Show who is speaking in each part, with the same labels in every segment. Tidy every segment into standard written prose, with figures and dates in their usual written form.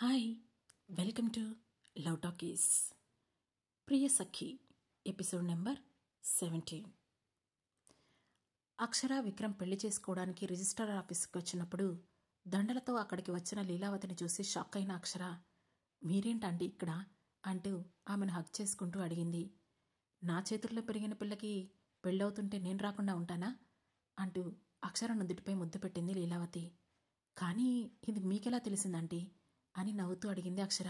Speaker 1: Hi, welcome to love talkies. Priya Sakhi episode number 17. అక్షర విక్రమ్ పెళ్లి చేసుకోవడానికి registrar ఆఫీస్కి వచ్చినప్పుడు దండలతో అక్కడికి వచ్చిన లీలావతిని చూసి షాక్ అయిన అక్షర, మీరేంటండి ఇక్కడ అంటూ ఆమెను హగ్ చేసుకుంటూ అడిగింది. నా చేతుల్లో పెరిగిన పిల్లకి పెళ్ళవుతుంటే నేను రాకుండా ఉంటానా అంటూ అక్షర నుదుటిపై ముద్దు పెట్టింది లీలావతి. కానీ ఇది మీకెలా తెలిసిందంటీ అని నవ్వుతూ అడిగింది అక్షర.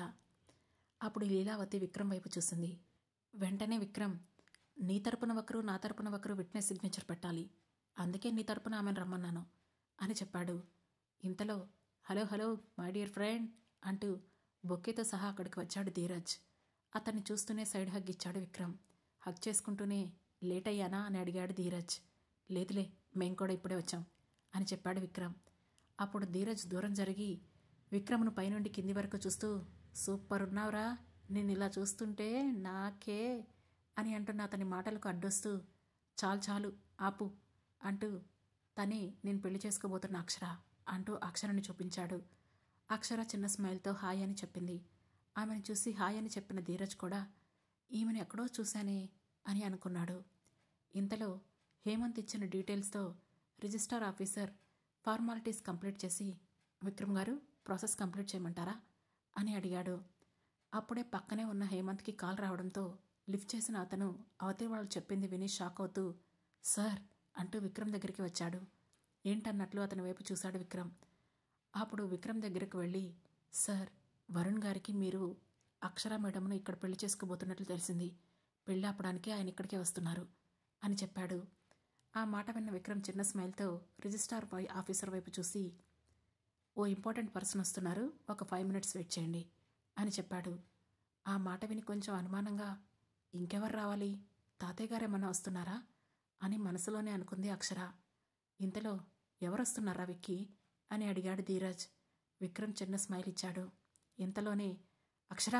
Speaker 1: అప్పుడు లీలావతి విక్రమ్ వైపు చూసింది. వెంటనే విక్రమ్, నీ తరపున ఒకరు నా తరపున ఒకరు విట్నెస్ సిగ్నేచర్ పెట్టాలి, అందుకే నీ తరపున ఆమెను రమ్మన్నాను అని చెప్పాడు. ఇంతలో hello hello my dear friend అంటూ బొక్కేతో సహా అక్కడికి వచ్చాడు ధీరజ్. అతన్ని చూస్తూనే సైడ్ హగ్ ఇచ్చాడు విక్రమ్. హగ్ చేసుకుంటూనే లేట్ అయ్యానా అని అడిగాడు ధీరజ్. లేదులే, మేం కూడా ఇప్పుడే వచ్చాం అని చెప్పాడు విక్రమ్. అప్పుడు ధీరజ్ దూరం జరిగి విక్రమ్ను పైనుండి కింది వరకు చూస్తూ, సూపర్ ఉన్నావురా, నేను ఇలా చూస్తుంటే నాకే అని అంటున్న అతని మాటలకు అడ్డొస్తూ, చాలు చాలు ఆపు అంటూ తనే నేను పెళ్లి చేసుకోబోతున్న అక్షర అంటూ అక్షరని చూపించాడు. అక్షర చిన్న స్మైల్తో హాయ్ అని చెప్పింది. ఆమెను చూసి హాయ్ అని చెప్పిన ధీరజ్ కూడా ఈమెను ఎక్కడో చూశానే అని అనుకున్నాడు. ఇంతలో హేమంత్ ఇచ్చిన డీటెయిల్స్తో రిజిస్ట్రార్ ఆఫీసర్ ఫార్మాలిటీస్ కంప్లీట్ చేసి, విక్రమ్ గారు ప్రాసెస్ కంప్లీట్ చేయమంటారా అని అడిగాడు. అప్పుడే పక్కనే ఉన్న హేమంత్కి కాల్ రావడంతో లిఫ్ట్ చేసిన అతను అవతలి వాళ్ళు చెప్పింది విని షాక్ అవుతూ, సార్ అంటూ విక్రమ్ దగ్గరికి వచ్చాడు. ఏంటన్నట్లు అతని వైపు చూశాడు విక్రమ్. అప్పుడు విక్రమ్ దగ్గరికి వెళ్ళి, సార్, వరుణ్ గారికి మీరు అక్షర మేడంను ఇక్కడ పెళ్లి చేసుకోబోతున్నట్లు తెలిసింది, పెళ్లి ఆపడానికి ఆయన ఇక్కడికే వస్తున్నారు అని చెప్పాడు. ఆ మాట విన్న విక్రమ్ చిన్న స్మైల్తో రిజిస్ట్రార్ ఆఫీసర్ వైపు చూసి, ఓ ఇంపార్టెంట్ పర్సన్ వస్తున్నారు, ఒక 5 minutes వెయిట్ చేయండి అని చెప్పాడు. ఆ మాట విని కొంచెం అనుమానంగా, ఇంకెవరు రావాలి, తాతయ్య గారేమన్నా వస్తున్నారా అని మనసులోనే అనుకుంది అక్షర. ఇంతలో ఎవరు వస్తున్నారా విక్కీ అని అడిగాడు ధీరజ్. విక్రమ్ చిన్న స్మైల్ ఇచ్చాడు. ఇంతలోనే అక్షర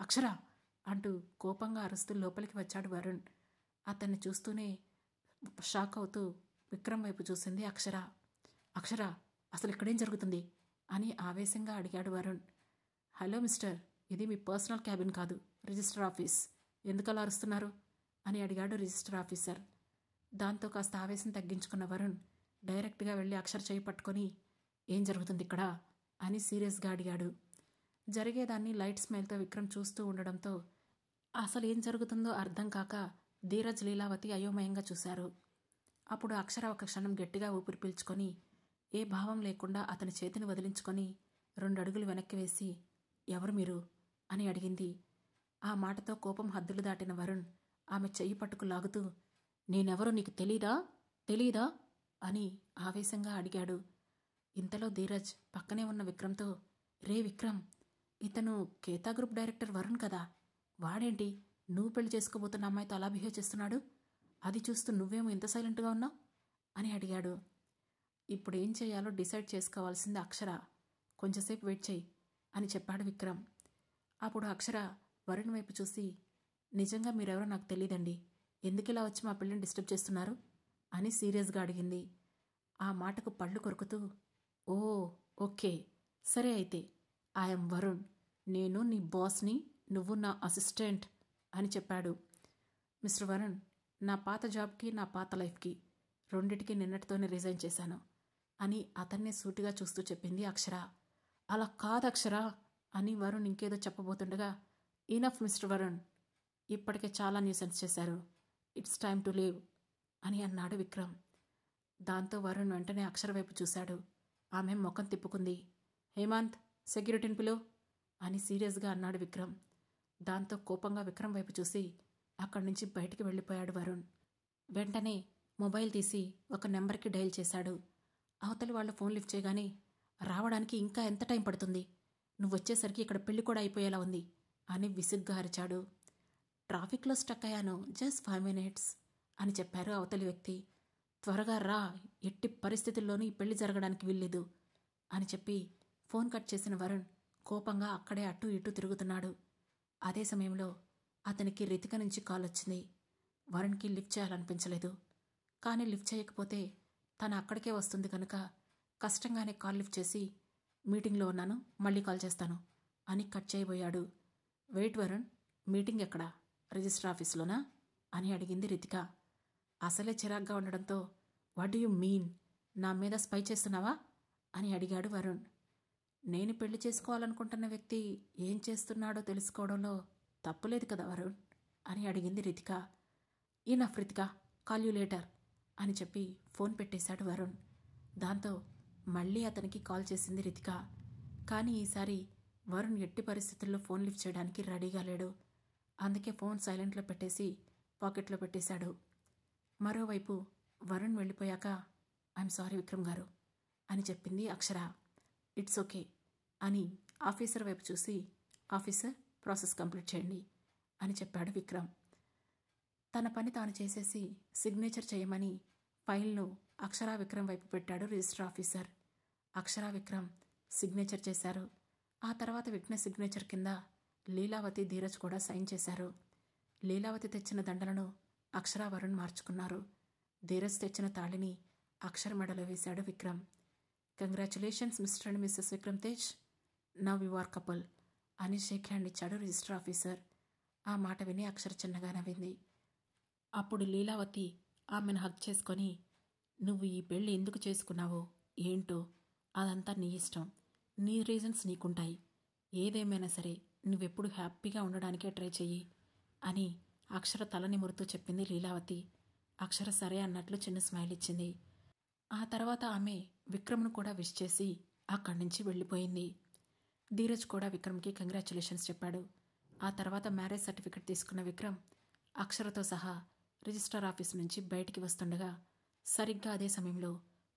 Speaker 1: అక్షర అంటూ కోపంగా అరుస్తూ లోపలికి వచ్చాడు వరుణ్. అతన్ని చూస్తూనే షాక్ అవుతూ విక్రమ్ వైపు చూసింది అక్షర. అక్షర, అసలు ఇక్కడేం జరుగుతుంది అని ఆవేశంగా అడిగాడు వరుణ్. హలో మిస్టర్, ఇది మీ పర్సనల్ క్యాబిన్ కాదు, రిజిస్టర్ ఆఫీస్, ఎందుకలా అరుస్తున్నారు అని అడిగాడు రిజిస్టర్ ఆఫీసర్. దాంతో కాస్త ఆవేశం తగ్గించుకున్న వరుణ్ డైరెక్ట్గా వెళ్ళి అక్షర చేయి పట్టుకొని, ఏం జరుగుతుంది ఇక్కడ అని సీరియస్గా అడిగాడు. జరిగేదాన్ని లైట్ స్మైల్తో విక్రమ్ చూస్తూ ఉండడంతో అసలు ఏం జరుగుతుందో అర్థం కాక ధీరజ్, లీలావతి అయోమయంగా చూశారు. అప్పుడు అక్షర ఒక క్షణం గట్టిగా ఊపిరి పీల్చుకొని ఏ భావం లేకుండా అతని చేతిని వదిలించుకొని 2 అడుగులు వెనక్కి వేసి, ఎవరు మీరు అని అడిగింది. ఆ మాటతో కోపం హద్దులు దాటిన వరుణ్ ఆమె చెయ్యి పట్టుకు లాగుతూ, నేనెవరో నీకు తెలీదా అని ఆవేశంగా అడిగాడు. ఇంతలో ధీరజ్ పక్కనే ఉన్న విక్రమ్తో, రే విక్రమ్, ఇతను కేతా గ్రూప్ డైరెక్టర్ వరుణ్ కదా, వాడేంటి నువ్వు పెళ్లి చేసుకోబోతున్న అమ్మాయితో అలా బిహేవ్ చేస్తున్నాడు, అది చూస్తూ నువ్వేమో ఇంత సైలెంట్గా ఉన్నావు అని అడిగాడు. ఇప్పుడు ఏం చేయాలో డిసైడ్ చేసుకోవాల్సింది అక్షర, కొంచెంసేపు వెయిట్ చేయి అని చెప్పాడు విక్రమ్. అప్పుడు అక్షర వరుణ్ వైపు చూసి, నిజంగా మీరెవరో నాకు తెలియదండి, ఎందుకిలా వచ్చి మా పిల్లని డిస్టర్బ్ చేస్తున్నారు అని సీరియస్గా అడిగింది. ఆ మాటకు పళ్ళు కొరుకుతూ, ఓ ఓకే, సరే అయితే, ఐఎమ్ వరుణ్, నేను నీ బాస్ని, నువ్వు నా అసిస్టెంట్ అని చెప్పాడు. మిస్టర్ వరుణ్, నా పాత జాబ్కి నా పాత లైఫ్కి రెండిటికి నిన్నటితోనే రిజైన్ చేశాను అని అతన్నే సూటిగా చూస్తూ చెప్పింది అక్షర. అలా కాదక్షర అని వరుణ్ ఇంకేదో చెప్పబోతుండగా, ఇనఫ్ మిస్టర్ వరుణ్, ఇప్పటికే చాలా న్యూసెన్స్ చేశారు, ఇట్స్ టైమ్ టు లీవ్ అని అన్నాడు విక్రమ్. దాంతో వరుణ్ వెంటనే అక్షర వైపు చూశాడు. ఆమె ముఖం తిప్పుకుంది. హేమంత్, సెక్యూరిటీని పిలువ్ అని సీరియస్గా అన్నాడు విక్రమ్. దాంతో కోపంగా విక్రమ్ వైపు చూసి అక్కడి నుంచి బయటికి వెళ్ళిపోయాడు వరుణ్. వెంటనే మొబైల్ తీసి ఒక నెంబర్కి డయల్ చేశాడు. అవతలి వాళ్ళ ఫోన్ లిఫ్ట్ చేయగానే, రావడానికి ఇంకా ఎంత టైం పడుతుంది, నువ్వు వచ్చేసరికి ఇక్కడ పెళ్లి కూడా అయిపోయేలా ఉంది అని విసుగ్గా అరిచాడు. ట్రాఫిక్లో స్టక్ అయ్యాను, జస్ట్ 5 minutes అని చెప్పారు అవతలి వ్యక్తి. త్వరగా రా, ఎట్టి పరిస్థితుల్లోనూ ఈ పెళ్లి జరగడానికి వీల్లేదు అని చెప్పి ఫోన్ కట్ చేసిన వరుణ్ కోపంగా అక్కడే అటూ ఇటూ తిరుగుతున్నాడు. అదే సమయంలో అతనికి రితిక నుంచి కాల్ వచ్చింది. వరుణ్కి లిఫ్ట్ చేయాలనిపించలేదు, కానీ లిఫ్ట్ చేయకపోతే తను అక్కడికే వస్తుంది కనుక కష్టంగానే కాల్ లిఫ్ట్ చేసి, మీటింగ్లో ఉన్నాను, మళ్ళీ కాల్ చేస్తాను అని కట్ చేయబోయాడు. వెయిట్ వరుణ్, మీటింగ్ ఎక్కడా? రిజిస్టర్ ఆఫీస్లోనా అని అడిగింది రితిక. అసలే చిరాగ్గా ఉండడంతో వాట్ డూ యూ మీన్, నా మీద స్పై చేస్తున్నావా అని అడిగాడు వరుణ్. నేను పెళ్లి చేసుకోవాలనుకుంటున్న వ్యక్తి ఏం చేస్తున్నాడో తెలుసుకోవడంలో తప్పులేదు కదా వరుణ్ అని అడిగింది Ritika. Enough Ritika, call you later అని చెప్పి ఫోన్ పెట్టేశాడు వరుణ్. దాంతో మళ్ళీ అతనికి కాల్ చేసింది రితిక. కానీ ఈసారి వరుణ్ ఎట్టి పరిస్థితుల్లో ఫోన్ లిఫ్ట్ చేయడానికి రెడీగా లేడు. అందుకే ఫోన్ సైలెంట్లో పెట్టేసి పాకెట్లో పెట్టేశాడు. మరోవైపు వరుణ్ వెళ్ళిపోయాక ఐఎమ్ సారీ విక్రమ్ గారు అని చెప్పింది అక్షర. ఇట్స్ ఓకే అని ఆఫీసర్ వైపు చూసి, ఆఫీసర్ ప్రాసెస్ కంప్లీట్ చేయండి అని చెప్పాడు విక్రమ్. తన పని తాను చేసేసి సిగ్నేచర్ చేయమని ఫైల్ను అక్షర విక్రమ్ వైపు పెట్టాడు రిజిస్టర్ ఆఫీసర్. అక్షర విక్రమ్ సిగ్నేచర్ చేశారు. ఆ తర్వాత విట్నెస్ సిగ్నేచర్ కింద లీలావతి, ధీరజ్ కూడా సైన్ చేశారు. లీలావతి తెచ్చిన దండలను అక్షర, వరుణ్ మార్చుకున్నారు. ధీరజ్ తెచ్చిన తాళిని అక్షర మెడలో వేశాడు Vikram. Congratulations mister and missus Vikram Tej, now you are couple అని షేక్ హ్యాండ్ ఇచ్చాడు రిజిస్టర్ ఆఫీసర్. ఆ మాట విని అక్షర చిన్నగా నవ్వింది. అప్పుడు లీలావతి ఆమెను హగ్ చేసుకొని, నువ్వు ఈ పెళ్ళి ఎందుకు చేసుకున్నావో ఏంటో అదంతా నీ ఇష్టం, నీ రీజన్స్ నీకుంటాయి, ఏదేమైనా సరే నువ్వెప్పుడు హ్యాపీగా ఉండడానికే ట్రై చెయ్యి అని అక్షర తల నిమురుతూ చెప్పింది లీలావతి. అక్షర సరే అన్నట్లు చిన్న స్మైల్ ఇచ్చింది. ఆ తర్వాత ఆమె విక్రమ్ను కూడా విష్ చేసి అక్కడి నుంచి వెళ్ళిపోయింది. ధీరజ్ కూడా విక్రమ్కి కంగ్రాచులేషన్స్ చెప్పాడు. ఆ తర్వాత మ్యారేజ్ సర్టిఫికెట్ తీసుకున్న విక్రమ్ అక్షరతో సహా రిజిస్టర్ ఆఫీస్ నుంచి బయటికి వస్తుండగా సరిగ్గా అదే సమయంలో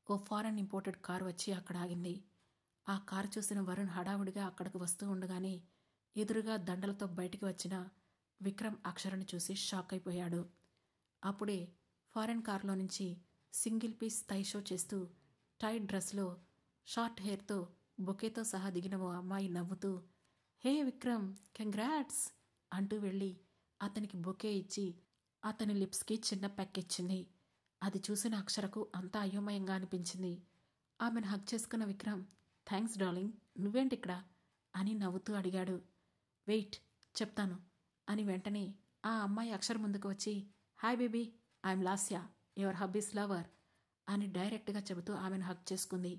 Speaker 1: ఓ ఫారెన్ ఇంపోర్టెడ్ కారు వచ్చి అక్కడ ఆగింది. ఆ కారు చూసిన వరుణ్ హడావుడిగా అక్కడికి వస్తూ ఉండగానే ఎదురుగా దండలతో బయటికి వచ్చిన విక్రమ్ అక్షరను చూసి షాక్ అయిపోయాడు. అప్పుడే ఫారెన్ కారులో నుంచి సింగిల్ పీస్ థై షో చేస్తూ టైట్ డ్రెస్లో షార్ట్ హెయిర్తో బొకేతో సహా దిగిన ఓ అమ్మాయి నవ్వుతూ, హే విక్రమ్, కంగ్రాట్స్ అంటూ వెళ్ళి అతనికి బొకే ఇచ్చి అతని లిప్స్కి చిన్న పెక్ ఇచ్చింది. అది చూసిన అక్షరకు అంతా అయోమయంగా అనిపించింది. ఆమెను హగ్ చేసుకున్న విక్రమ్, థ్యాంక్స్ డార్లింగ్, నువ్వేంటిక్కడ అని నవ్వుతూ అడిగాడు. వెయిట్ చెప్తాను అని వెంటనే ఆ అమ్మాయి అక్షర్ ముందుకు వచ్చి, hi baby, I'm Lasya, your hubby's lover అని డైరెక్ట్గా చెబుతూ ఆమెను హగ్ చేసుకుంది.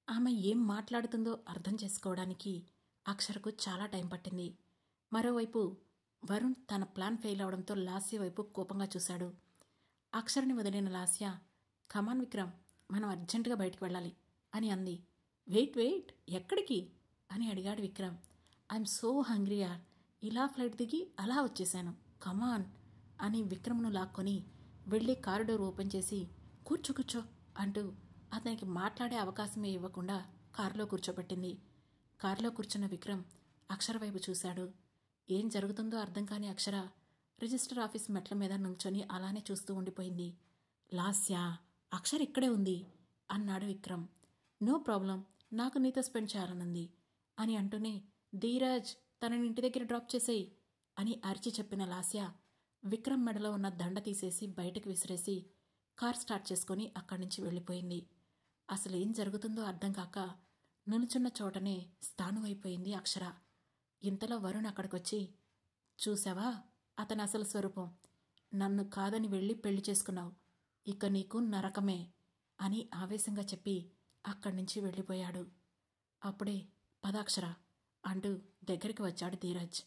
Speaker 1: ఆమె ఏం మాట్లాడుతుందో అర్థం చేసుకోవడానికి అక్షరకు చాలా టైం పట్టింది. మరోవైపు వరుణ్ తన ప్లాన్ ఫెయిల్ అవడంతో లాస్య వైపు కోపంగా చూశాడు. అక్షర్ని వదిలిన లాస్య, కమాన్ విక్రమ్, మనం అర్జెంటుగా బయటికి వెళ్ళాలి అని అంది. వెయిట్ వెయిట్, ఎక్కడికి అని అడిగాడు విక్రమ్. ఐఎమ్ సో హంగ్రీ యార్, ఇలా ఫ్లైట్ దిగి అలా వచ్చేశాను, కమాన్ అని విక్రమ్ను లాక్కొని వెళ్ళి కారిడోర్ ఓపెన్ చేసి కూర్చో కూర్చో అంటూ అతనికి మాట్లాడే అవకాశమే ఇవ్వకుండా కారులో కూర్చోబెట్టింది. కారులో కూర్చున్న విక్రమ్ అక్షర వైపు చూశాడు. ఏం జరుగుతుందో అర్థం కాని అక్షర రిజిస్టర్ ఆఫీస్ మెట్ల మీద నుంచొని అలానే చూస్తూ ఉండిపోయింది. లాస్య, అక్షర్ ఇక్కడే ఉంది అన్నాడు విక్రమ్. నో ప్రాబ్లం, నాకు నీతో స్పెండ్ చేయాలనుంది అని అంటూనే, ధీరజ్, తనని ఇంటి దగ్గర డ్రాప్ చేసేయి అని అరిచి చెప్పిన లాస్య విక్రమ్ మెడలో ఉన్న దండ తీసేసి బయటకు విసిరేసి కార్ స్టార్ట్ చేసుకొని అక్కడి నుంచి వెళ్ళిపోయింది. అసలు ఏం జరుగుతుందో అర్థం కాక నిలుచున్న చోటనే స్థాణువైపోయింది అక్షర. ఇంతలో వరుణ్ అక్కడికొచ్చి, చూసావా అతని అసలు స్వరూపం, నన్ను కాదని వెళ్ళి పెళ్లి చేసుకున్నావు, ఇక నీకు నరకమే అని ఆవేశంగా చెప్పి అక్కడి నుంచి వెళ్ళిపోయాడు. అప్పుడే పదాక్షర అంటూ దగ్గరికి వచ్చాడు ధీరజ్.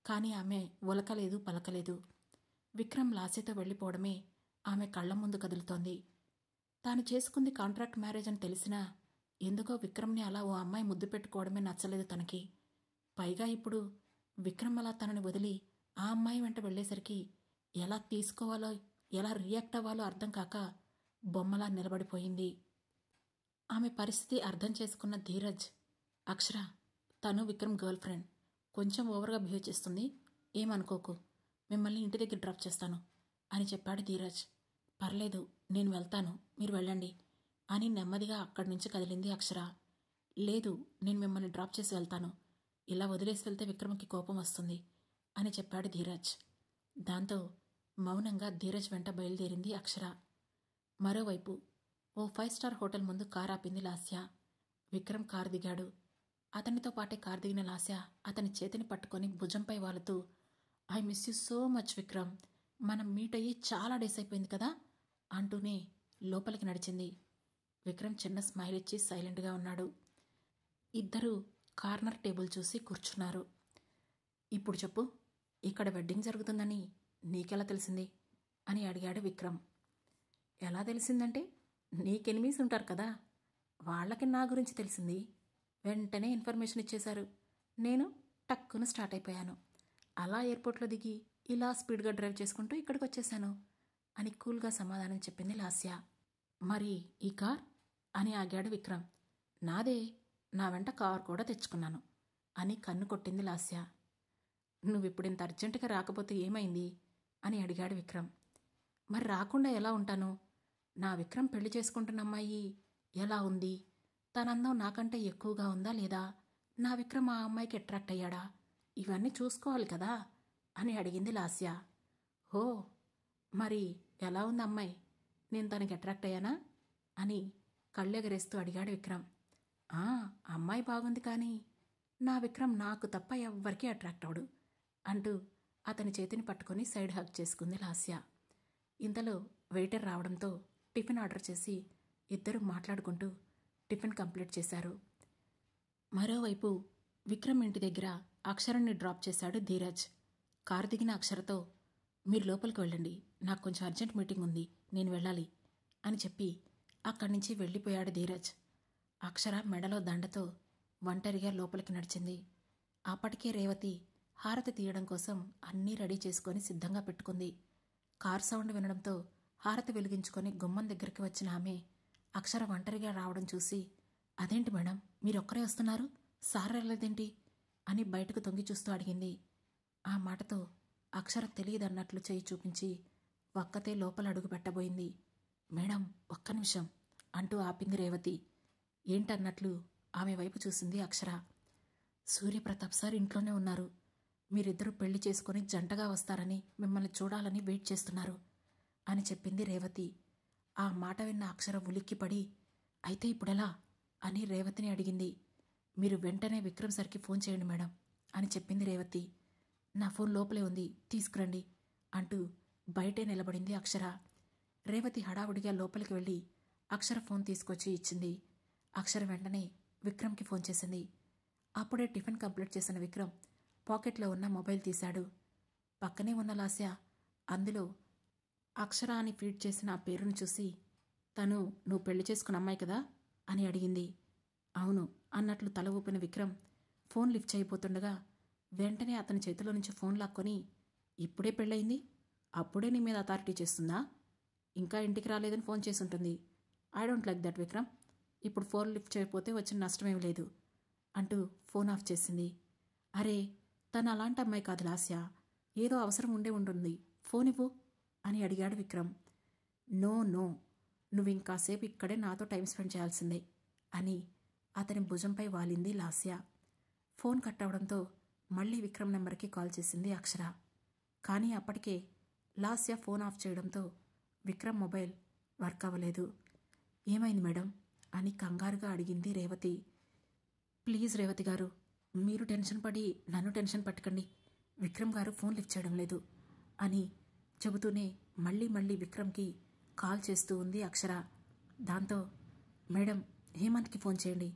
Speaker 1: కానీ ఆమె ఉలకలేదు, పలకలేదు. విక్రమ్ లాస్యతో వెళ్ళిపోవడమే ఆమె కళ్ల ముందు కదులుతోంది. తాను చేసుకుంది కాంట్రాక్ట్ మ్యారేజ్ అని తెలిసినా ఎందుకో విక్రమ్ని అలా ఓ అమ్మాయి ముద్దు పెట్టుకోవడమే నచ్చలేదు తనకి. పైగా ఇప్పుడు విక్రమ్ అలా తనని వదిలి ఆ అమ్మాయి వెంట వెళ్ళేసరికి ఎలా తీసుకోవాలో, ఎలా రియాక్ట్ అవ్వాలో అర్థం కాక బొమ్మలా నిలబడిపోయింది. ఆమె పరిస్థితి అర్థం చేసుకున్న ధీరజ్, అక్షర, తను విక్రమ్ గర్ల్ ఫ్రెండ్, కొంచెం ఓవర్గా బిహేవ్ చేస్తుంది, ఏమనుకోకు, మిమ్మల్ని ఇంటి దగ్గర డ్రాప్ చేస్తాను అని చెప్పాడు ధీరజ్. పర్లేదు, నేను వెళ్తాను, మీరు వెళ్ళండి అని నెమ్మదిగా అక్కడి నుంచి కదిలింది అక్షర. లేదు, నేను మిమ్మల్ని డ్రాప్ చేసి వెళ్తాను, ఇలా వదిలేసి వెళ్తే విక్రమ్కి కోపం వస్తుంది అని చెప్పాడు ధీరజ్. దాంతో మౌనంగా ధీరజ్ వెంట బయలుదేరింది అక్షర. మరోవైపు ఓ 5 స్టార్ హోటల్ ముందు కారు ఆపింది లాస్య. విక్రమ్ కారు దిగాడు. అతనితో పాటే కారు దిగిన లాస్య అతని చేతిని పట్టుకొని భుజంపై వాలుతూ, I miss you so much Vikram, మనం మీట్ అయ్యి చాలా డేస్ అయిపోయింది కదా అంటూనే లోపలికి నడిచింది. విక్రమ్ చిన్న స్మైల్ ఇచ్చి సైలెంట్గా ఉన్నాడు. ఇద్దరూ కార్నర్ టేబుల్ చూసి కూర్చున్నారు. ఇప్పుడు చెప్పు, ఇక్కడ వెడ్డింగ్ జరుగుతుందని నీకెలా తెలిసింది అని అడిగాడు విక్రమ్. ఎలా తెలిసిందంటే, నీకెనిమీస్ ఉంటారు కదా, వాళ్ళకి నా గురించి తెలిసింది. వెంటనే ఇన్ఫర్మేషన్ ఇచ్చేశారు. నేను టక్కున స్టార్ట్ అయిపోయాను. అలా ఎయిర్పోర్ట్లో దిగి ఇలా స్పీడ్గా డ్రైవ్ చేసుకుంటూ ఇక్కడికి వచ్చేశాను అని కూల్గా సమాధానం చెప్పింది లాస్య. మరి ఈ కార్ అని ఆగాడు విక్రమ్. నాదే, నా వెంట కార్ కూడా తెచ్చుకున్నాను అని కన్ను కొట్టింది లాస్య. నువ్విప్పుడింత అర్జెంటుగా రాకపోతే ఏమైంది అని అడిగాడు విక్రమ్. మరి రాకుండా ఎలా ఉంటాను? నా విక్రమ్ పెళ్లి చేసుకుంటున్న అమ్మాయి ఎలా ఉంది, తనందం నాకంటే ఎక్కువగా ఉందా లేదా, నా విక్రమ్ ఆ అమ్మాయికి అట్రాక్ట్ అయ్యాడా, ఇవన్నీ చూసుకోవాలి కదా అని అడిగింది లాస్య. హో, మరి ఎలా ఉంది అమ్మాయి, నేను తనకి అట్రాక్ట్ అయ్యానా అని కళ్ళెగరేస్తూ అడిగాడు విక్రమ్. అమ్మాయి బాగుంది, కానీ నా విక్రమ్ నాకు తప్ప ఎవ్వరికీ అట్రాక్ట్ అవడు అంటూ అతని చేతిని పట్టుకొని సైడ్ హగ్ చేసుకుంది లాస్య. ఇంతలో వెయిటర్ రావడంతో టిఫిన్ ఆర్డర్ చేసి ఇద్దరు మాట్లాడుకుంటూ టిఫిన్ కంప్లీట్ చేశారు. మరోవైపు విక్రమ్ ఇంటి దగ్గర అక్షరాన్ని డ్రాప్ చేశాడు ధీరజ్. కారు దిగిన అక్షరతో, మీరు లోపలికి వెళ్ళండి, నాకు కొంచెం అర్జెంట్ మీటింగ్ ఉంది, నేను వెళ్ళాలి అని చెప్పి అక్కడి నుంచి వెళ్ళిపోయాడు ధీరజ్. అక్షర మెడలో దండతో ఒంటరిగా లోపలికి నడిచింది. అప్పటికే రేవతి హారతి తీయడం కోసం అన్నీ రెడీ చేసుకొని సిద్ధంగా పెట్టుకుంది. కార్ సౌండ్ వినడంతో హారతి వెలిగించుకొని గుమ్మం దగ్గరికి వచ్చిన ఆమె అక్షర ఒంటరిగా రావడం చూసి, అదేంటి మేడం, మీరొక్కరే వస్తున్నారు, సార్ రాలేదేంటి అని బయటకు తొంగి చూస్తూ అడిగింది. ఆ మాటతో అక్షర తెలియదన్నట్లు చేయి చూపించి ఒక్కతే లోపల అడుగు పెట్టబోయింది. మేడం, ఒక్క నిమిషం అంటూ ఆపింది రేవతి. ఏంటన్నట్లు ఆమె వైపు చూసింది అక్షర. సూర్యప్రతాప్ సార్ ఇంట్లోనే ఉన్నారు, మీరిద్దరూ పెళ్లి చేసుకుని జంటగా వస్తారని మిమ్మల్ని చూడాలని వెయిట్ చేస్తున్నారు అని చెప్పింది రేవతి. ఆ మాట విన్న అక్షర ఉలిక్కిపడి, అయితే ఇప్పుడెలా అని రేవతిని అడిగింది. మీరు వెంటనే విక్రమ్ సార్కి ఫోన్ చేయండి మేడం అని చెప్పింది రేవతి. నా ఫోన్ లోపలే ఉంది, తీసుకురండి అంటూ బయటే నిలబడింది అక్షర. రేవతి హడావుడిగా లోపలికి వెళ్ళి అక్షర ఫోన్ తీసుకొచ్చి ఇచ్చింది. అక్షర వెంటనే విక్రమ్కి ఫోన్ చేసింది. అప్పుడే టిఫిన్ కంప్లీట్ చేసిన విక్రమ్ పాకెట్లో ఉన్న మొబైల్ తీశాడు. పక్కనే ఉన్న లాస్య అందులో అక్షర అని ఫీడ్ చేసిన ఆ పేరును చూసి, తను నువ్వు పెళ్లి చేసుకున్న అమ్మాయి కదా అని అడిగింది. అవును అన్నట్లు తల ఊపిన విక్రమ్ ఫోన్ లిఫ్ట్ చేయబోతుండగా వెంటనే అతని చేతిలో నుంచి ఫోన్ లాక్కొని, ఇప్పుడే పెళ్ళయింది, అప్పుడే నీ మీద అథారిటీ చేస్తుందా, ఇంకా ఇంటికి రాలేదని ఫోన్ చేసి ఉంటుంది, I don't like that Vikram, ఇప్పుడు ఫోన్ లిఫ్ట్ చేయకపోతే వచ్చిన నష్టమేమి లేదు అంటూ ఫోన్ ఆఫ్ చేసింది. అరే, తను అలాంటి అమ్మాయి కాదు లాస్య, ఏదో అవసరం ఉండే ఉంటుంది, ఫోన్ ఇవ్వు అని అడిగాడు విక్రమ్. నో నో, నువ్వు ఇంకాసేపు ఇక్కడే నాతో టైం స్పెండ్ చేయాల్సిందే అని అతని భుజంపై వాలింది లాస్య. ఫోన్ కట్ అవడంతో మళ్ళీ విక్రమ్ నెంబర్కి కాల్ చేసింది అక్షర. కానీ అప్పటికే లాస్య ఫోన్ ఆఫ్ చేయడంతో విక్రమ్ మొబైల్ వర్క్ అవ్వలేదు. ఏమైంది మేడం అని కంగారుగా అడిగింది రేవతి. ప్లీజ్ రేవతి గారు, మీరు టెన్షన్ పడి నన్ను టెన్షన్ పట్టకండి, విక్రమ్ గారు ఫోన్ లిఫ్ట్ చేయడం లేదు అని చెబుతూనే మళ్ళీ మళ్ళీ విక్రమ్కి కాల్ చేస్తూ ఉంది అక్షర. దాంతో, మేడం హేమంత్కి ఫోన్ చేయండి,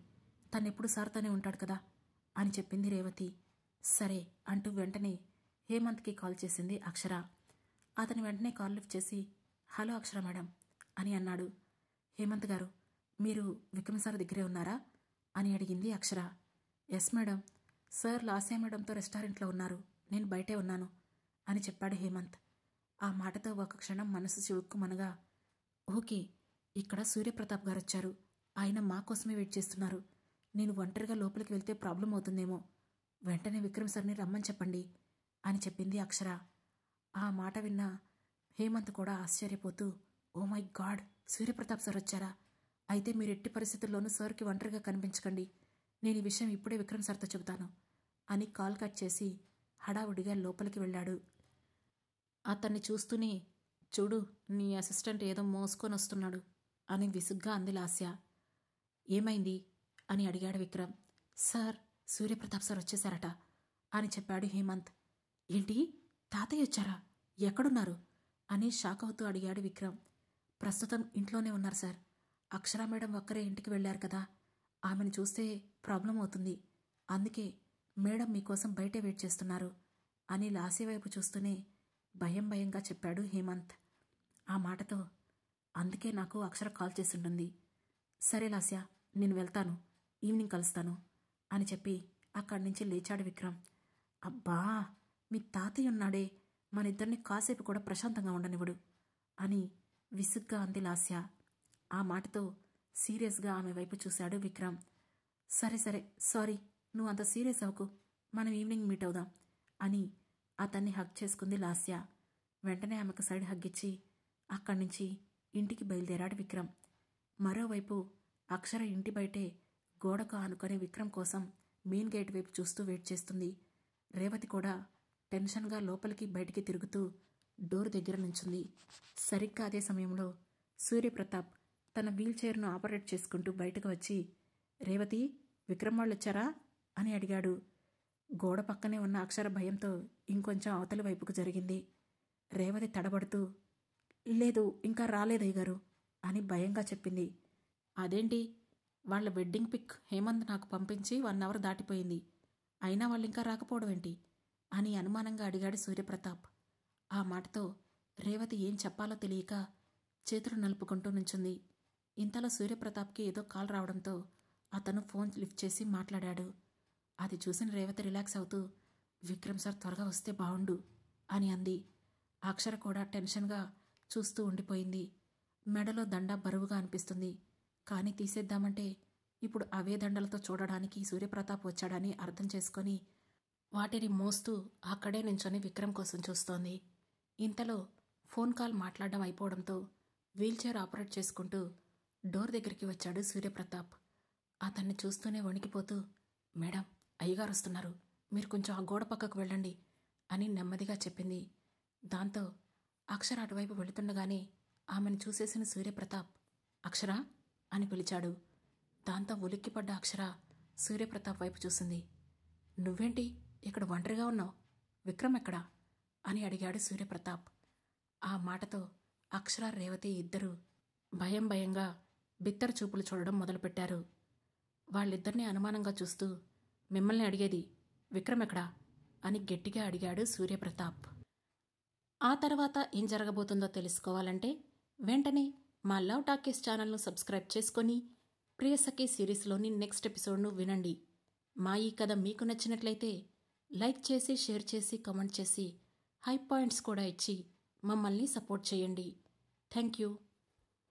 Speaker 1: తను ఎప్పుడు సార్తోనే ఉంటాడు కదా అని చెప్పింది రేవతి. సరే అంటూ వెంటనే హేమంత్కి కాల్ చేసింది అక్షర. అతని వెంటనే కాల్ లిఫ్ట్ చేసి, హలో అక్షర మేడం అని అన్నాడు. హేమంత్ గారు, మీరు విక్రమ్ సార్ దగ్గరే ఉన్నారా అని అడిగింది అక్షర. ఎస్ మేడం, సార్ లాస్య మేడంతో రెస్టారెంట్లో ఉన్నారు, నేను బయటే ఉన్నాను అని చెప్పాడు హేమంత్. ఆ మాటతో ఒక క్షణం మనసు చివుక్కుమనగా, ఓకే, ఇక్కడ సూర్యప్రతాప్ గారు వచ్చారు, ఆయన మా కోసమే వెయిట్ చేస్తున్నారు, నేను ఒంటరిగా లోపలికి వెళ్తే ప్రాబ్లం అవుతుందేమో, వెంటనే విక్రమ్ సార్ని రమ్మని చెప్పండి అని చెప్పింది అక్షర. ఆ మాట విన్న హేమంత్ కూడా ఆశ్చర్యపోతూ, oh my god, Suryapratap sir వచ్చారా, అయితే మీరు ఎట్టి పరిస్థితుల్లోనూ సార్కి ఒంటరిగా కనిపించకండి, నేను ఈ విషయం ఇప్పుడే విక్రమ్ సార్తో చెబుతాను అని కాల్ కట్ చేసి హడావుడిగా లోపలికి వెళ్ళాడు. అతన్ని చూస్తూనే, చూడు నీ అసిస్టెంట్ ఏదో మోసుకొని వస్తున్నాడు అని విసుగ్గా అంది లాస్య. ఏమైంది అని అడిగాడు విక్రమ్. సార్, సూర్యప్రతాప్ సార్ వచ్చేశారట అని చెప్పాడు హేమంత్. ఏంటి, తాతయ్య వచ్చారా? ఎక్కడున్నారు అని షాక్ అవుతూ అడిగాడు విక్రమ్. ప్రస్తుతం ఇంట్లోనే ఉన్నారు సార్. అక్షర మేడం ఒక్కరే ఇంటికి వెళ్ళారు కదా, ఆమెను చూస్తే ప్రాబ్లం అవుతుంది. అందుకే మేడం మీకోసం బయటే వెయిట్ చేస్తున్నారు అని లాస్య వైపు చూస్తూనే భయంగా చెప్పాడు హేమంత్. ఆ మాటతో అందుకే నాకు అక్షర కాల్ చేసింటుంది. సరే లాస్య, నేను వెళ్తాను, ఈవినింగ్ కలుస్తాను అని చెప్పి అక్కడి నుంచి లేచాడు విక్రమ్. అబ్బా, మీ తాతయ్య ఉన్నాడే, మనిద్దరిని కాసేపు కూడా ప్రశాంతంగా ఉండనివ్వడు అని విసుగ్గా అంది లాస్య. ఆ మాటతో సీరియస్గా ఆమె వైపు చూశాడు విక్రమ్. సరే సారీ, నువ్వు అంత సీరియస్ అవ్వకు, మనం ఈవినింగ్ మీట్ అవుదాం అని అతన్ని హగ్ చేసుకుంది లాస్య. వెంటనే ఆమెకు సైడ్ హగ్గిచ్చి అక్కడి నుంచి ఇంటికి బయలుదేరాడు విక్రమ్. మరోవైపు అక్షర ఇంటి బయటే గోడకు ఆనుకొని విక్రమ్ కోసం మెయిన్ గేట్ వైపు చూస్తూ వెయిట్ చేస్తుంది. రేవతి కూడా టెన్షన్గా లోపలికి బయటికి తిరుగుతూ డోర్ దగ్గర నుంచుంది. సరిగ్గా అదే సమయంలో సూర్యప్రతాప్ తన వీల్ చైర్ను ఆపరేట్ చేసుకుంటూ బయటకు వచ్చి, రేవతి, విక్రమ్ వాళ్ళు వచ్చారా అని అడిగాడు. గోడ పక్కనే ఉన్న అక్షర భయంతో ఇంకొంచెం అవతలి వైపుకు జరిగింది. రేవతి తడబడుతూ, లేదు, ఇంకా రాలేదయ్యగారు అని భయంగా చెప్పింది. అదేంటి, వాళ్ళ వెడ్డింగ్ పిక్ హేమంత్ నాకు పంపించి 1 అవర్ దాటిపోయింది, అయినా వాళ్ళు ఇంకా రాకపోవడం ఏంటి అని అనుమానంగా అడిగాడు సూర్యప్రతాప్. ఆ మాటతో రేవతి ఏం చెప్పాలో తెలియక చేతులు నలుపుకుంటూ నుంచుంది. ఇంతలో సూర్యప్రతాప్కి ఏదో కాల్ రావడంతో అతను ఫోన్ లిఫ్ట్ చేసి మాట్లాడాడు. అది చూసిన రేవతి రిలాక్స్ అవుతూ, విక్రమ్ సార్ త్వరగా వస్తే బావుండు అని అంది. అక్షర కూడా టెన్షన్గా చూస్తూ ఉండిపోయింది. మెడలో దండ బరువుగా అనిపిస్తుంది, కానీ తీసేద్దామంటే ఇప్పుడు అవే దండలతో చూడడానికి సూర్యప్రతాప్ వచ్చాడని అర్థం చేసుకొని వాటిని మోస్తూ అక్కడే నించొని విక్రమ్ కోసం చూస్తోంది. ఇంతలో ఫోన్ కాల్ మాట్లాడడం అయిపోవడంతో వీల్చైర్ ఆపరేట్ చేసుకుంటూ డోర్ దగ్గరికి వచ్చాడు సూర్యప్రతాప్. అతన్ని చూస్తూనే వణికిపోతూ, మేడం, అయ్యగారు వస్తున్నారు, మీరు కొంచెం ఆ గోడ పక్కకు వెళ్ళండి అని నెమ్మదిగా చెప్పింది. దాంతో అక్షర అటువైపు వెళుతుండగానే ఆమెను చూసేసిన సూర్యప్రతాప్, అక్షరా అని పిలిచాడు. దాంతో ఉలిక్కిపడ్డ అక్షర సూర్యప్రతాప్ వైపు చూసింది. నువ్వేంటి ఇక్కడ ఒంటరిగా ఉన్నావు, విక్రమ్ ఎక్కడా అని అడిగాడు సూర్యప్రతాప్. ఆ మాటతో అక్షర, రేవతి ఇద్దరూ భయంగా బిత్తర చూపులు చూడడం మొదలుపెట్టారు. వాళ్ళిద్దరినీ అనుమానంగా చూస్తూ, మిమ్మల్ని అడిగేది, విక్రమ్ ఎక్కడా అని గట్టిగా అడిగాడు సూర్యప్రతాప్. ఆ తర్వాత ఏం జరగబోతుందో తెలుసుకోవాలంటే వెంటనే మా లవ్ టాకీస్ ఛానల్ను సబ్స్క్రైబ్ చేసుకొని ప్రియసఖి సిరీస్లోని నెక్స్ట్ ఎపిసోడ్ను వినండి. మా ఈ కథ మీకు నచ్చినట్లయితే లైక్ చేసి, షేర్ చేసి, కామెంట్ చేసి, హై పాయింట్స్ కూడా ఇచ్చి మమ్మల్ని సపోర్ట్ చేయండి. Thank you.